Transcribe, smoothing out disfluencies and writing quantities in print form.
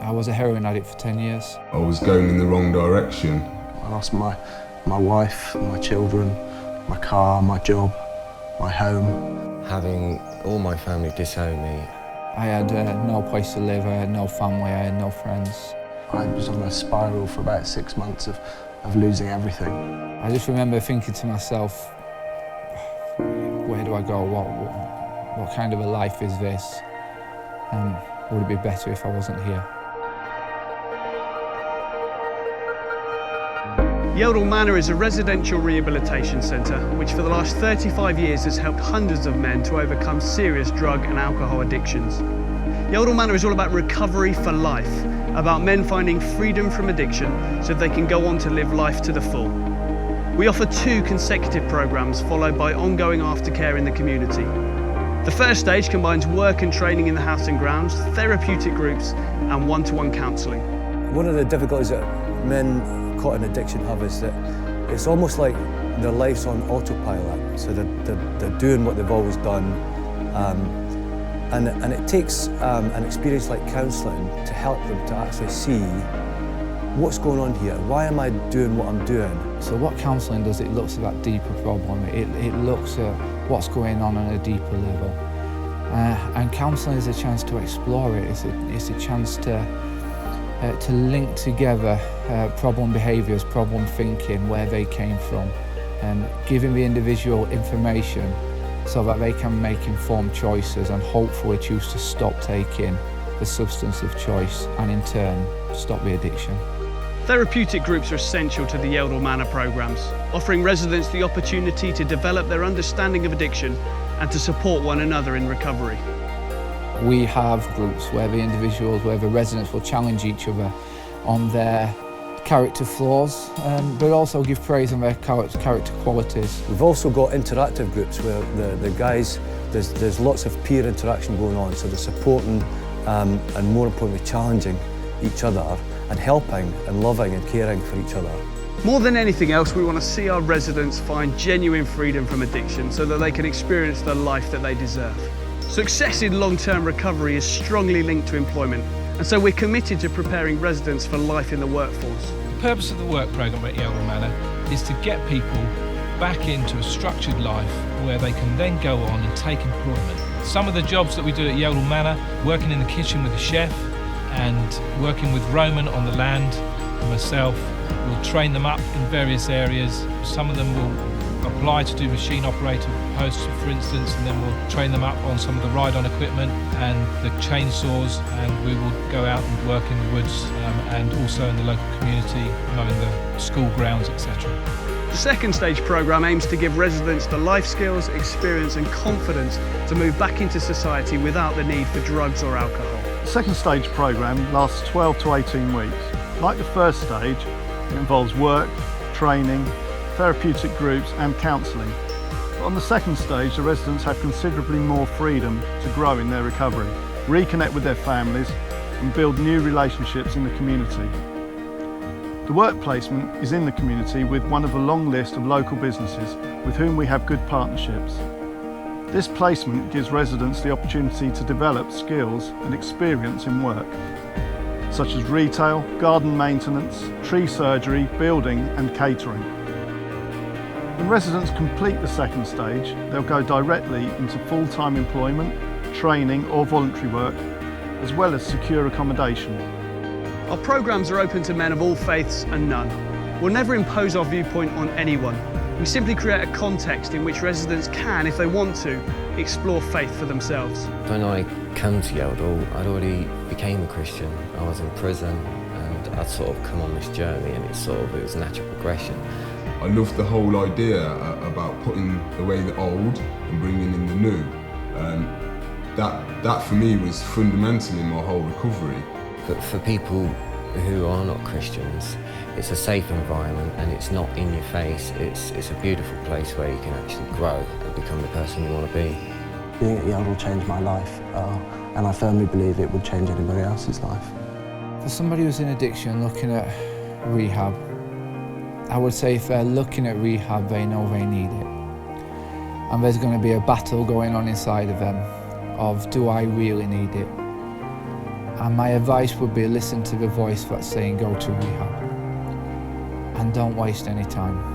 I was a heroin addict for 10 years. I was going in the wrong direction. I lost my wife, my children, my car, my job, my home. Having all my family disown me. I had no place to live, I had no family, I had no friends. I was on a spiral for about 6 months of losing everything. I just remember thinking to myself, where do I go? What kind of a life is this? Would it be better if I wasn't here? Yeldall Manor is a residential rehabilitation centre which for the last 35 years has helped hundreds of men to overcome serious drug and alcohol addictions. Yeldall Manor is all about recovery for life, about men finding freedom from addiction so they can go on to live life to the full. We offer 2 consecutive programmes followed by ongoing aftercare in the community. The first stage combines work and training in the house and grounds, therapeutic groups and one-to-one counselling. One of the difficulties that men caught in addiction have is that it's almost like their life's on autopilot, so they're doing what they've always done, and it takes an experience like counselling to help them to actually see what's going on here, why am I doing what I'm doing. So what counselling does, it looks at that deeper problem, it looks at what's going on a deeper level, and counselling is a chance to explore it, it's a chance to link together problem behaviours, problem thinking, where they came from, and giving the individual information so that they can make informed choices and hopefully choose to stop taking the substance of choice and in turn stop the addiction. Therapeutic groups are essential to the Yeldall Manor programmes, offering residents the opportunity to develop their understanding of addiction and to support one another in recovery. We have groups where the residents will challenge each other on their character flaws, but also give praise on their character qualities. We've also got interactive groups where the guys, there's lots of peer interaction going on, so they're supporting and more importantly challenging each other and helping and loving and caring for each other. More than anything else, we want to see our residents find genuine freedom from addiction so that they can experience the life that they deserve. Success in long-term recovery is strongly linked to employment, and so we're committed to preparing residents for life in the workforce. The purpose of the work programme at Yeldall Manor is to get people back into a structured life where they can then go on and take employment. Some of the jobs that we do at Yeldall Manor, working in the kitchen with the chef and working with Roman on the land and myself, we'll train them up in various areas. Some of them will apply to do machine operator posts, for instance, and then we'll train them up on some of the ride-on equipment and the chainsaws, and we will go out and work in the woods and also in the local community, mowing the school grounds, etc. The second stage programme aims to give residents the life skills, experience and confidence to move back into society without the need for drugs or alcohol. The second stage programme lasts 12 to 18 weeks. Like the first stage, it involves work, training, therapeutic groups and counselling. But on the second stage, the residents have considerably more freedom to grow in their recovery, reconnect with their families and build new relationships in the community. The work placement is in the community with one of a long list of local businesses with whom we have good partnerships. This placement gives residents the opportunity to develop skills and experience in work, such as retail, garden maintenance, tree surgery, building and catering. When residents complete the second stage, they'll go directly into full-time employment, training or voluntary work, as well as secure accommodation. Our programmes are open to men of all faiths and none. We'll never impose our viewpoint on anyone. We simply create a context in which residents can, if they want to, explore faith for themselves. When I came to Yeldall, I'd already became a Christian. I was in prison and I'd sort of come on this journey, and it was a natural progression. I loved the whole idea about putting away the old and bringing in the new. That for me was fundamental in my whole recovery. But for people who are not Christians, it's a safe environment and it's not in your face. It's a beautiful place where you can actually grow and become the person you want to be. Being at Yeldall changed my life, and I firmly believe it would change anybody else's life. For somebody who's in addiction looking at rehab, I would say if they're looking at rehab, they know they need it. And there's going to be a battle going on inside of them of, do I really need it? And my advice would be listen to the voice that's saying go to rehab. And don't waste any time.